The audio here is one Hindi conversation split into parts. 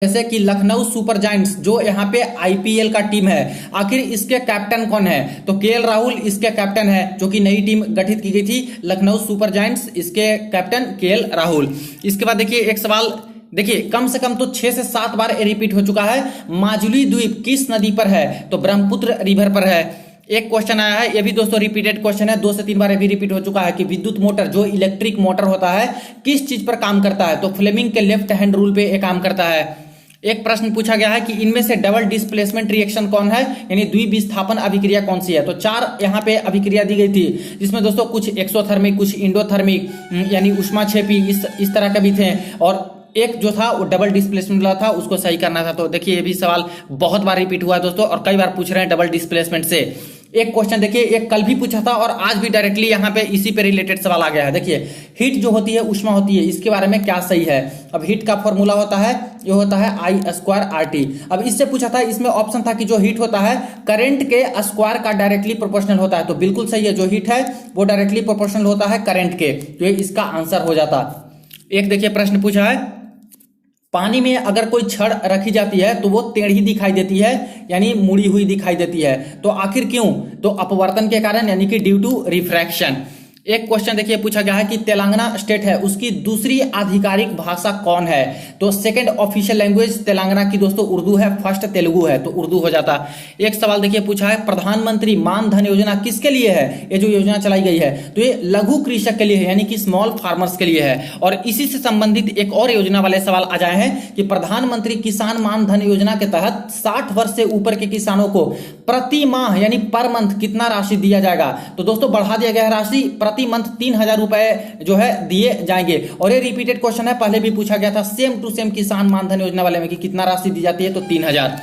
जैसे कि लखनऊ सुपर जायंट्स जो यहाँ पे आईपीएल का टीम है, आखिर इसके कैप्टन कौन है? तो केएल राहुल इसके कैप्टन है, जो कि नई टीम गठित की गई थी लखनऊ सुपर जायंट्स, इसके कैप्टन केएल राहुल। इसके बाद देखिए एक सवाल, देखिए कम से कम तो 6 से 7 बार रिपीट हो चुका है। माजुली द्वीप किस नदी पर है? तो ब्रह्मपुत्र रिवर पर है। एक क्वेश्चन आया है, ये भी दोस्तों रिपीटेड क्वेश्चन है, 2 से 3 बार भी रिपीट हो चुका है कि विद्युत मोटर जो इलेक्ट्रिक मोटर होता है किस चीज पर काम करता है? तो फ्लेमिंग के लेफ्ट हैंड रूल पे ये काम करता है। एक प्रश्न पूछा गया है कि इनमें से डबल डिस्प्लेसमेंट रिएक्शन कौन है, यानी द्विविस्थापन अभिक्रिया कौन सी है? तो 4 यहाँ पे अभिक्रिया दी गई थी, जिसमें दोस्तों कुछ एक्सोथर्मिक, कुछ इंडोथर्मिक यानी उष्माक्षेपी इस तरह के भी थे, और एक जो था वो डबल डिस्प्लेसमेंट वाला था, उसको सही करना था। तो देखिए ये भी सवाल बहुत बार रिपीट हुआ है दोस्तों, और कई बार पूछ रहे हैं डबल डिस्प्लेसमेंट से। एक क्वेश्चन देखिए, एक कल भी पूछा था और आज भी डायरेक्टली यहाँ पे इसी पे रिलेटेड सवाल आ गया है। देखिए हीट जो होती है, उष्मा होती है, इसके बारे में क्या सही है? अब हीट का फॉर्मूला होता है, ये होता है I²RT। अब इससे पूछा था, इसमें ऑप्शन था कि जो हीट होता है करंट के स्क्वायर का डायरेक्टली प्रोपोर्शनल होता है। तो बिल्कुल सही है, जो हीट है वो डायरेक्टली प्रोपोर्शनल होता है करंट के, तो ये इसका आंसर हो जाता। एक देखिए प्रश्न पूछा है, पानी में अगर कोई छड़ रखी जाती है तो वो टेढ़ी दिखाई देती है, यानी मुड़ी हुई दिखाई देती है, तो आखिर क्यों? तो अपवर्तन के कारण, यानी कि ड्यू टू रिफ्रैक्शन। एक क्वेश्चन देखिए पूछा गया है कि तेलंगाना स्टेट है, उसकी दूसरी आधिकारिक भाषा कौन है? तो सेकंड ऑफिशियल लैंग्वेज तेलंगाना की दोस्तों उर्दू है, फर्स्ट तेलुगु है, तो उर्दू हो जाता। एक सवाल देखिए पूछा है, प्रधानमंत्री मान धन योजना किसके लिए है? ये जो योजना चलाई गई है तो ये लघु कृषक के लिए है, यानी कि स्मॉल फार्मर्स के लिए है। और इसी से संबंधित एक और योजना वाले सवाल आ जाए हैं कि प्रधानमंत्री किसान मान धन योजना के तहत 60 वर्ष से ऊपर के किसानों को प्रति माह यानी पर मंथ कितना राशि दिया जाएगा? तो दोस्तों बढ़ा दिया गया है राशि, प्रति मंथ 3000 रुपए जो है दिए जाएंगे। और ये रिपीटेड क्वेश्चन है, पहले भी पूछा गया था सेम टू सेम किसान मानधन योजना वाले में कि कितना राशि दी जाती है, तो 3000।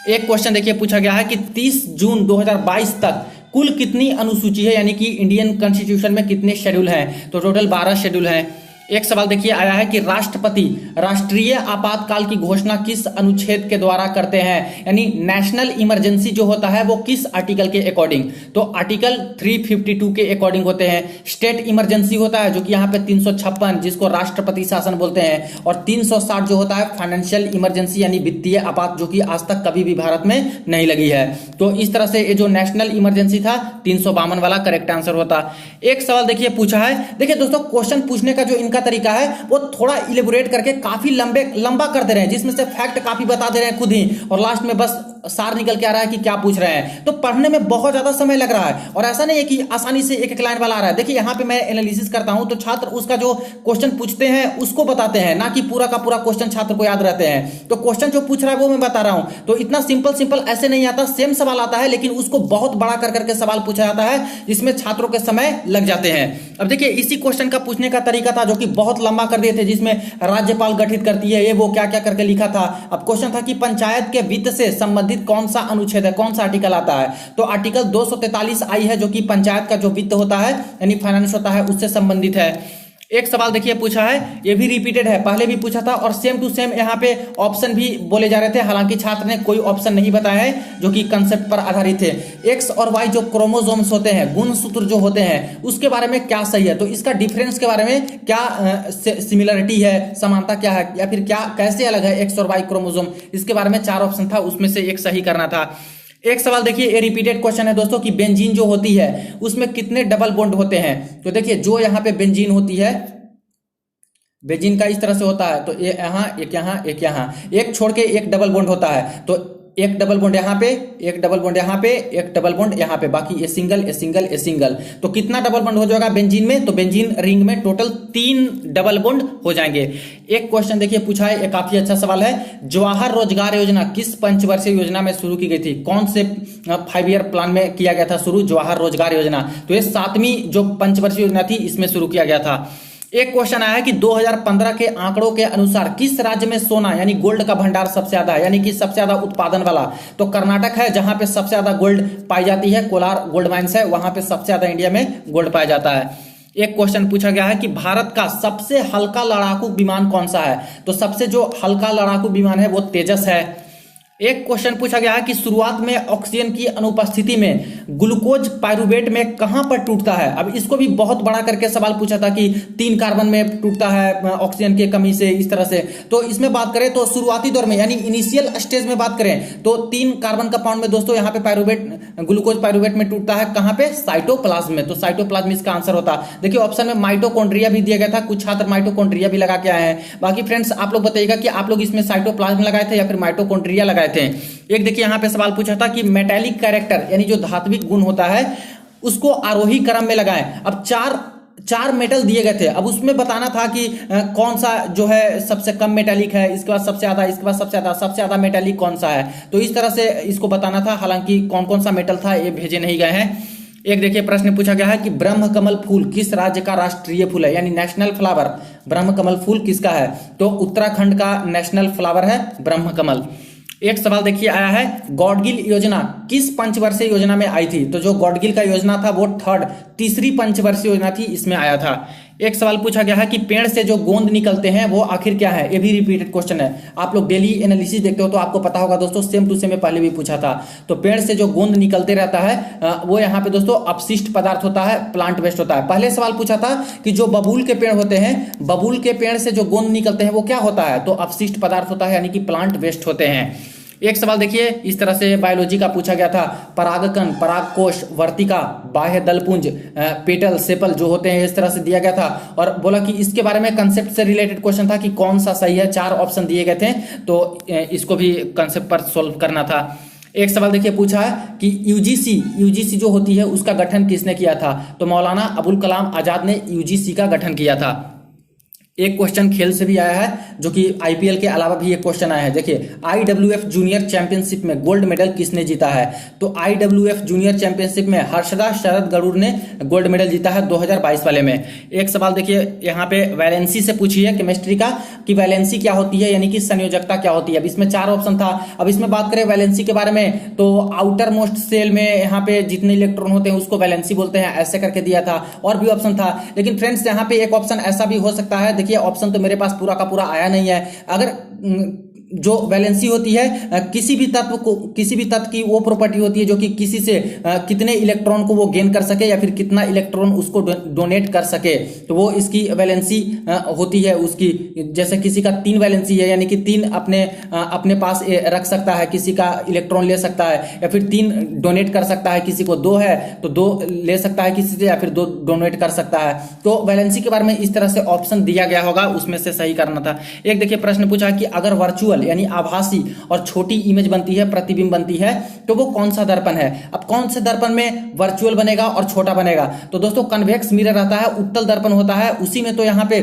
एक क्वेश्चन देखिए पूछा गया है कि 30 जून 2022 तक कुल कितनी अनुसूची है, यानी कि इंडियन कॉन्स्टिट्यूशन में कितने शेड्यूल हैं? तो टोटल 12 शेड्यूल हैं। एक सवाल देखिए आया है कि राष्ट्रपति राष्ट्रीय आपातकाल की घोषणा किस अनुच्छेद के द्वारा करते हैं, यानी नेशनल इमरजेंसी जो होता है वो किस आर्टिकल के अकॉर्डिंग? तो आर्टिकल 352 के अकॉर्डिंग होते हैं। स्टेट इमरजेंसी होता है जो कि यहाँ पे 356, जिसको राष्ट्रपति शासन बोलते हैं, और 360 जो होता है फाइनेंशियल इमरजेंसी यानी वित्तीय आपात, जो कि आज तक कभी भी भारत में नहीं लगी है। तो इस तरह से ये जो नेशनल इमरजेंसी था 352 वाला करेक्ट आंसर होता। एक सवाल देखिए पूछा है, देखिए दोस्तों क्वेश्चन पूछने का जो इनका तरीका है वो थोड़ा इलेबोरेट करके काफी लंबा कर दे रहे हैं, जिसमें से फैक्ट काफी बता दे रहे हैं खुद ही, और लास्ट में बस सार निकल के आ रहा है कि क्या पूछ रहे हैं। तो पढ़ने में बहुत ज्यादा समय लग रहा है, और ऐसा नहीं है कि आसानी से एक लाइन वाला आ रहा है। देखिए यहाँ पे मैं एनालिसिस करता हूं तो छात्र उसका जो क्वेश्चन पूछते हैं उसको बताते हैं, ना कि पूरा का पूरा क्वेश्चन छात्र को याद रहते हैं। तो क्वेश्चन जो पूछ रहा है वो मैं बता रहा हूं, तो इतना सिंपल ऐसे नहीं आता, सेम सवाल आता है लेकिन उसको बहुत बड़ा कर करके सवाल पूछा जाता है, जिसमें छात्रों के समय लग जाते हैं। अब देखिए इसी क्वेश्चन का पूछने का तरीका था जो कि बहुत लंबा कर दिए थे, जिसमें राज्यपाल गठित करती है, ये वो क्या क्या करके लिखा था। अब क्वेश्चन था कि पंचायत के वित्त से संबंधित कौन सा अनुच्छेद है, कौन सा आर्टिकल आता है? तो आर्टिकल 243 आई है, जो कि पंचायत का जो वित्त होता है यानी फाइनेंस होता है उससे संबंधित है। एक सवाल देखिए पूछा है, ये भी रिपीटेड है, पहले भी पूछा था, और सेम टू सेम यहाँ पे ऑप्शन भी बोले जा रहे थे। हालांकि छात्र ने कोई ऑप्शन नहीं बताया है जो कि कंसेप्ट पर आधारित थे। एक्स और वाई जो क्रोमोसोम्स होते हैं, गुणसूत्र जो होते हैं, उसके बारे में क्या सही है? तो इसका डिफरेंस के बारे में क्या सिमिलरिटी है, समानता क्या है, या फिर क्या कैसे अलग है एक्स और वाई क्रोमोसोम? इसके बारे में 4 ऑप्शन था, उसमें से एक सही करना था। एक सवाल देखिए, ये रिपीटेड क्वेश्चन है दोस्तों कि बेंजीन जो होती है उसमें कितने डबल बॉन्ड होते हैं? तो देखिए जो यहाँ पे बेंजीन होती है, बेंजीन का इस तरह से होता है, तो ये यहाँ एक यहाँ एक यहाँ, एक छोड़ के एक डबल बॉन्ड होता है, तो एक डबल बॉन्ड यहाँ पे, एक डबल बॉन्ड यहाँ पे, एक डबल बॉन्ड यहाँ पे, बाकी a single a single a single. तो कितना डबल बॉन्ड हो जाएगा बेंजीन में? तो बेंजीन रिंग में टोटल 3 डबल बॉन्ड हो जाएंगे। एक क्वेश्चन देखिए पूछा है, एक काफी अच्छा सवाल है, जवाहर रोजगार योजना किस पंचवर्षीय योजना में शुरू की गई थी? कौन से 5 ईयर प्लान में किया गया था शुरू जवाहर रोजगार योजना? तो ये 7वीं जो पंचवर्षीय योजना थी इसमें शुरू किया गया था। एक क्वेश्चन आया है कि 2015 के आंकड़ों के अनुसार किस राज्य में सोना यानी गोल्ड का भंडार सबसे ज्यादा है, यानी कि सबसे ज्यादा उत्पादन वाला? तो कर्नाटक है, जहां पे सबसे ज्यादा गोल्ड पाई जाती है, कोलार गोल्ड माइंस है, वहां पे सबसे ज्यादा इंडिया में गोल्ड पाया जाता है। एक क्वेश्चन पूछा गया है कि भारत का सबसे हल्का लड़ाकू विमान कौन सा है? तो सबसे जो हल्का लड़ाकू विमान है वो तेजस है। एक क्वेश्चन पूछा गया है कि शुरुआत में ऑक्सीजन की अनुपस्थिति में ग्लूकोज पाइरुवेट में कहां पर टूटता है। अब इसको भी बहुत बड़ा करके सवाल पूछा था कि 3 कार्बन में टूटता है ऑक्सीजन की कमी से, इस तरह से। तो इसमें बात करें तो शुरुआती दौर में यानी इनिशियल स्टेज में बात करें तो 3 कार्बन कंपाउंड में दोस्तों यहाँ पे पाइरुवेट, ग्लूकोज पाइरुवेट में टूटता है। कहां पे? साइटोप्लाज्म में। तो साइटोप्लाज्म इसका आंसर होता है। देखिए ऑप्शन में माइटोकॉन्ड्रिया भी दिया गया था, कुछ छात्र माइटोकॉन्ड्रिया भी लगा के आए हैं। बाकी फ्रेंड्स आप लोग बताइएगा कि आप लोग इसमें साइटोप्लाज्म लगाए थे या फिर माइटोकॉन्ड्रिया लगाए थे। एक देखिए यहाँ पे सवाल पूछा था कि मेटालिक कैरेक्टर यानी जो धात्विक गुण होता है उसको आरोही क्रम में लगाएं। अब चार मेटल दिए गए थे, अब उसमें बताना था कि कौन सा जो है सबसे कम मेटालिक है, इसके बाद सबसे ज्यादा, इसके बाद सबसे ज्यादा मेटालिक कौन सा है। तो इस तरह से इसको बताना था। हालांकि कौन कौन सा मेटल था ये भेजे नहीं गए हैं। एक देखिए प्रश्न पूछा गया है कि ब्रह्म कमल फूल किस राज्य का राष्ट्रीय फूल है, यानी नेशनल फ्लावर। ब्रह्म कमल फूल किसका है? तो उत्तराखंड का नेशनल फ्लावर है ब्रह्म कमल। एक सवाल देखिए आया है, गॉडगिल योजना किस पंचवर्षीय योजना में आई थी। तो जो गॉडगिल का योजना था वो तीसरी पंचवर्षीय योजना थी, इसमें आया था। एक सवाल पूछा गया है कि पेड़ से जो गोंद निकलते हैं वो आखिर क्या है। ये भी रिपीटेड क्वेश्चन है, आप लोग डेली एनालिसिस देखते हो तो आपको पता होगा दोस्तों, सेम टू सेम में पहले भी पूछा था। तो पेड़ से जो गोंद निकलते रहता है वो यहाँ पे दोस्तों अपशिष्ट पदार्थ होता है, प्लांट वेस्ट होता है। पहले सवाल पूछा था कि जो बबूल के पेड़ होते हैं, बबूल के पेड़ से जो गोंद निकलते हैं वो क्या होता है, तो अपशिष्ट पदार्थ होता है, यानी कि प्लांट वेस्ट होते हैं। एक सवाल देखिए इस तरह से बायोलॉजी का पूछा गया था, परागकण, परागकोश, वर्तिका, बाह्य दलपुंज, पेटल, सेपल जो होते हैं, इस तरह से दिया गया था। और बोला कि इसके बारे में कंसेप्ट से रिलेटेड क्वेश्चन था कि कौन सा सही है। 4 ऑप्शन दिए गए थे, तो इसको भी कंसेप्ट पर सोल्व करना था। एक सवाल देखिए पूछा है कि यूजीसी जो होती है उसका गठन किसने किया था। तो मौलाना अबुल कलाम आजाद ने यूजीसी का गठन किया था। एक क्वेश्चन खेल से भी आया है जो कि आईपीएल के अलावा भी एक क्वेश्चन आया है। देखिए आईडब्ल्यूएफ जूनियर चैंपियनशिप में गोल्ड मेडल किसने जीता है। तो आईडब्ल्यूएफ जूनियर चैंपियनशिप में हर्षदा शरद गरुड़ ने गोल्ड मेडल जीता है 2022 वाले में। एक सवाल देखिए यहाँ पे वैलेंसी से पूछी है केमिस्ट्री का कि वैलेंसी क्या होती है, यानी कि संयोजकता क्या होती है। अब इसमें 4 ऑप्शन था। अब इसमें बात करें वैलेंसी के बारे में तो आउटर मोस्ट सेल में यहाँ पे जितने इलेक्ट्रॉन होते हैं उसको वैलेंसी बोलते हैं, ऐसे करके दिया था। और भी ऑप्शन था, लेकिन फ्रेंड्स यहाँ पे एक ऑप्शन ऐसा भी हो सकता है। देखिए ऑप्शन तो मेरे पास पूरा का पूरा आया नहीं है। अगर जो वैलेंसी होती है किसी भी तत्व की वो प्रॉपर्टी होती है जो कि किसी से कितने इलेक्ट्रॉन को वो गेन कर सके या फिर कितना इलेक्ट्रॉन उसको डोनेट कर सके, तो वो इसकी वैलेंसी होती है उसकी। जैसे किसी का 3 वैलेंसी है, यानी कि 3 अपने पास रख सकता है, किसी का इलेक्ट्रॉन ले सकता है, या फिर 3 डोनेट कर सकता है, किसी को 2 है तो 2 ले सकता है किसी से, या फिर 2 डोनेट कर सकता है। तो वैलेंसी के बारे में इस तरह से ऑप्शन दिया गया होगा, उसमें से सही करना था। एक देखिए प्रश्न पूछा कि अगर वर्चुअल यानी आभासी और छोटी इमेज बनती है, प्रतिबिंब बनती है, तो वो कौन सा दर्पण है। अब कौन से दर्पण में वर्चुअल बनेगा और छोटा बनेगा। तो दोस्तों कन्वेक्स मिरर रहता है, उत्तल दर्पण होता है, उसी में तो यहाँ पे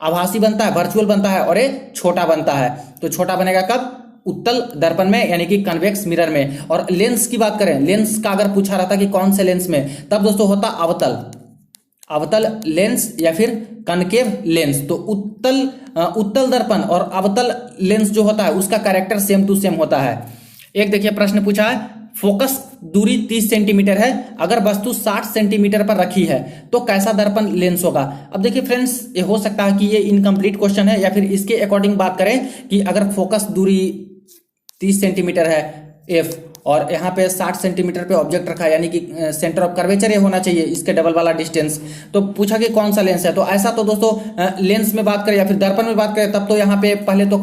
आभासी बनता है, वर्चुअल बनता है और ये छोटा बनता है। तो छोटा बनेगा कब? उत्तल दर्पण में, यानी कि कन्वेक्स मिरर में। और लेंस की बात करें, लेंस का अगर पूछा रहता कि कौन से लेंस में, तब दोस्तों होता अवतल लेंस या फिर कनकेव लेंस। तो उत्तल दर्पण और अवतल लेंस जो होता है उसका कैरेक्टर सेम टू सेम होता है। एक देखिए प्रश्न पूछा है, फोकस दूरी 30 सेंटीमीटर है, अगर वस्तु 60 सेंटीमीटर पर रखी है तो कैसा दर्पण लेंस होगा। अब देखिए फ्रेंड्स ये हो सकता है कि ये इनकम्प्लीट क्वेश्चन है, या फिर इसके अकॉर्डिंग बात करें कि अगर फोकस दूरी 30 सेंटीमीटर है एफ और यहाँ पे 60 सेंटीमीटर पे ऑब्जेक्ट रखा है, यानी कि सेंटर ऑफ कर्वेचर ये होना चाहिए, इसके डबल वाला डिस्टेंस। तो पूछा कि कौन सा लेंस है। तो ऐसा तो दोस्तों लेंस में बात करें या फिर दर्पण में बात करें तब तो यहाँ पे पहले तो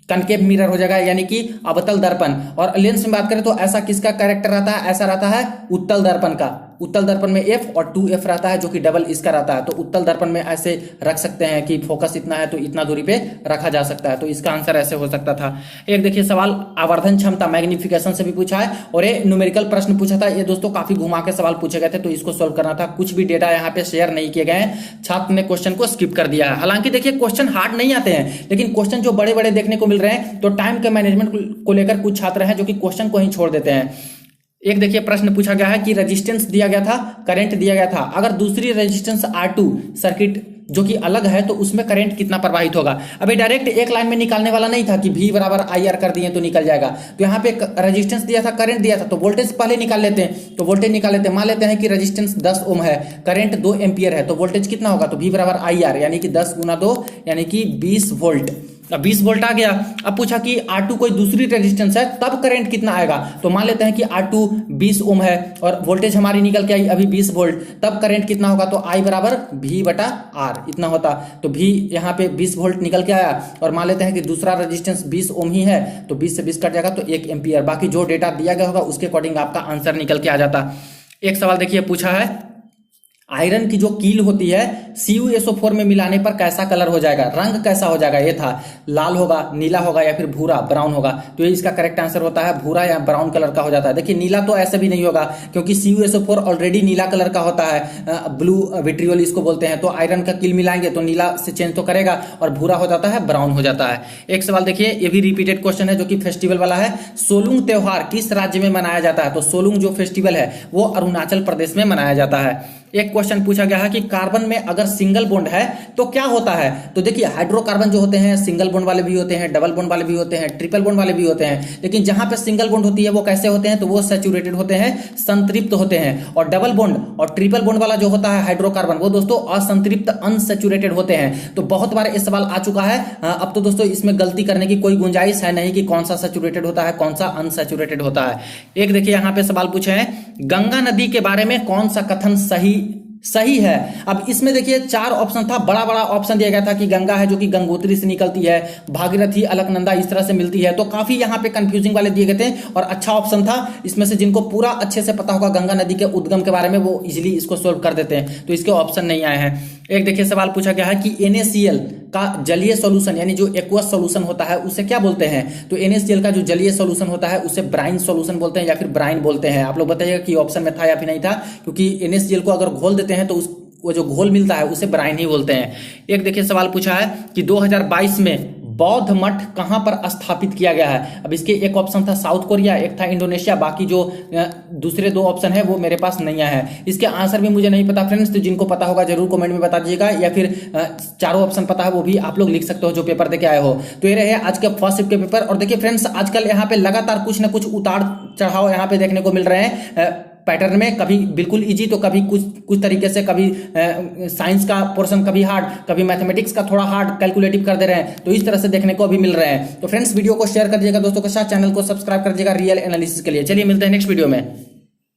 कनकेव मिरर हो जाएगा, यानी कि अवतल दर्पण। और लेंस में बात करें तो ऐसा किसका कैरेक्टर रहता है, ऐसा रहता है उत्तल दर्पण का। उत्तल दर्पण में F और 2F रहता है जो कि डबल इसका रहता है। तो उत्तल दर्पण में ऐसे रख सकते हैं कि फोकस इतना है तो इतना दूरी पे रखा जा सकता है। तो इसका आंसर ऐसे हो सकता था। एक देखिए सवाल आवर्धन क्षमता मैग्निफिकेशन से भी पूछा है और ये न्यूमेरिकल प्रश्न पूछा था। ये दोस्तों काफी घुमा के सवाल पूछे गए थे, तो इसको सोल्व करना था। कुछ भी डेटा यहाँ पे शेयर नहीं किए गए हैं, छात्र ने क्वेश्चन को स्किप कर दिया है। हालांकि देखिए क्वेश्चन हार्ड नहीं आते हैं, लेकिन क्वेश्चन जो बड़े बड़े देखने को मिल रहे हैं, तो टाइम के मैनेजमेंट को लेकर कुछ छात्र हैं जो कि क्वेश्चन को ही छोड़ देते हैं। एक देखिए प्रश्न पूछा गया है कि रेजिस्टेंस दिया गया था, करंट दिया गया था, अगर दूसरी रेजिस्टेंस R2 सर्किट जो कि अलग है तो उसमें करंट कितना प्रवाहित होगा। अभी डायरेक्ट एक लाइन में निकालने वाला नहीं था कि V बराबर IR कर दिए तो निकल जाएगा। तो यहाँ पे रेजिस्टेंस दिया था, करंट दिया था, तो वोल्टेज पहले निकाल लेते हैं। तो वोल्टेज निकाल लेते हैं, मान लेते हैं कि रेजिस्टेंस 10 ओम है, करंट 2 एम्पियर है, तो वोल्टेज कितना होगा। तो V बराबर IR यानी कि 10 गुना 2 यानी कि 20 वोल्ट। अब 20 वोल्ट आ गया। अब पूछा कि R2 कोई दूसरी रेजिस्टेंस है तब करंट कितना आएगा, तो मान लेते हैं कि R2 20 ओम है और वोल्टेज हमारी निकल के आई अभी 20 वोल्ट, तब करंट कितना होगा, तो I बराबर V/R इतना होता। तो V यहाँ पे 20 वोल्ट निकल के आया और मान लेते हैं कि दूसरा रेजिस्टेंस 20 ओम ही है, तो 20 से 20 कट जाएगा तो 1 एम्पियर। बाकी जो डेटा दिया गया होगा उसके अकॉर्डिंग आपका आंसर निकल के आ जाता। एक सवाल देखिए पूछा है, आयरन की जो कील होती है CuSO4 में मिलाने पर कैसा कलर हो जाएगा, रंग कैसा हो जाएगा। ये था लाल होगा, नीला होगा या फिर भूरा ब्राउन होगा। तो ये इसका करेक्ट आंसर होता है भूरा या ब्राउन कलर का हो जाता है। देखिए नीला तो ऐसे भी नहीं होगा क्योंकि CuSO4 ऑलरेडी नीला कलर का होता है, ब्लू विट्रियोल इसको बोलते हैं। तो आयरन का कील मिलाएंगे तो नीला से चेंज तो करेगा और भूरा हो जाता है, ब्राउन हो जाता है। एक सवाल देखिए, ये भी रिपीटेड क्वेश्चन है जो कि फेस्टिवल वाला है। सोलुंग त्योहार किस राज्य में मनाया जाता है, तो सोलुंग जो फेस्टिवल है वो अरुणाचल प्रदेश में मनाया जाता है। एक क्वेश्चन पूछा गया है कि कार्बन में अगर सिंगल बॉन्ड है तो क्या होता है, तो देखिए हाइड्रोकार्बन जो होते हैं सिंगल बॉन्ड वाले भी होते हैं, डबल बॉन्ड वाले भी होते हैं, ट्रिपल बॉन्ड वाले भी होते हैं। लेकिन जहां पे सिंगल बॉन्ड होती है वो कैसे होते हैं, तो वो सैचुरेटेड होते हैं, संतृप्त होते हैं। और डबल बॉन्ड और ट्रिपल बॉन्ड वाला जो होता है हाइड्रोकार्बन वो दोस्तों असंतृप्त अनसैचुरेटेड होते हैं। तो बहुत बार ये सवाल आ चुका है। अब तो दोस्तों इसमें गलती करने की कोई गुंजाइश है नहीं कि कौन सा सैचुरेटेड होता है कौन सा अनसैचुरेटेड होता है। एक देखिए यहाँ पे सवाल पूछे हैं, गंगा नदी के बारे में कौन सा कथन सही है। अब इसमें देखिए 4 ऑप्शन था, बड़ा बड़ा ऑप्शन दिया गया था कि गंगा है जो कि गंगोत्री से निकलती है, भागीरथी अलकनंदा इस तरह से मिलती है। तो काफी यहाँ पे कंफ्यूजिंग वाले दिए गए थे और अच्छा ऑप्शन था। इसमें से जिनको पूरा अच्छे से पता होगा गंगा नदी के उद्गम के बारे में वो इजिली इसको सोल्व कर देते हैं, तो इसके ऑप्शन नहीं आए हैं। एक देखिए सवाल पूछा गया है कि NaCl का जलीय सॉल्यूशन यानी जो एक्वस सॉल्यूशन होता है उसे क्या बोलते हैं, तो NaCl का जो जलीय सॉल्यूशन होता है उसे ब्राइन सॉल्यूशन बोलते हैं या फिर ब्राइन बोलते हैं। आप लोग बताइएगा कि ऑप्शन में था या फिर नहीं था, क्योंकि NaCl को अगर घोल देते हैं तो वो जो घोल मिलता है उसे ब्राइन ही बोलते हैं। एक देखिए सवाल पूछा है कि 2022 में बौद्ध मठ कहां पर स्थापित किया गया है। अब इसके एक ऑप्शन था साउथ कोरिया, एक था इंडोनेशिया, बाकी जो दूसरे 2 ऑप्शन है वो मेरे पास नहीं आया है। इसके आंसर भी मुझे नहीं पता फ्रेंड्स, तो जिनको पता होगा जरूर कमेंट में बता दीजिएगा, या फिर चारों ऑप्शन पता है वो भी आप लोग लिख सकते हो जो पेपर देके आए हो। तो ये रहे आज के फर्स्ट शिफ्ट के पेपर। और देखिए फ्रेंड्स आजकल यहाँ पे लगातार कुछ ना कुछ उतार चढ़ाव यहाँ पे देखने को मिल रहे हैं पैटर्न में, कभी बिल्कुल इजी तो कभी कुछ तरीके से, कभी साइंस का पोर्शन कभी हार्ड, कभी मैथमेटिक्स का थोड़ा हार्ड कैलकुलेटिव कर दे रहे हैं। तो इस तरह से देखने को अभी मिल रहे हैं। तो फ्रेंड्स वीडियो को शेयर कर दीजिएगा दोस्तों के साथ, चैनल को सब्सक्राइब कर दीजिएगा रियल एनालिसिस के लिए। चलिए मिलते हैं नेक्स्ट वीडियो में।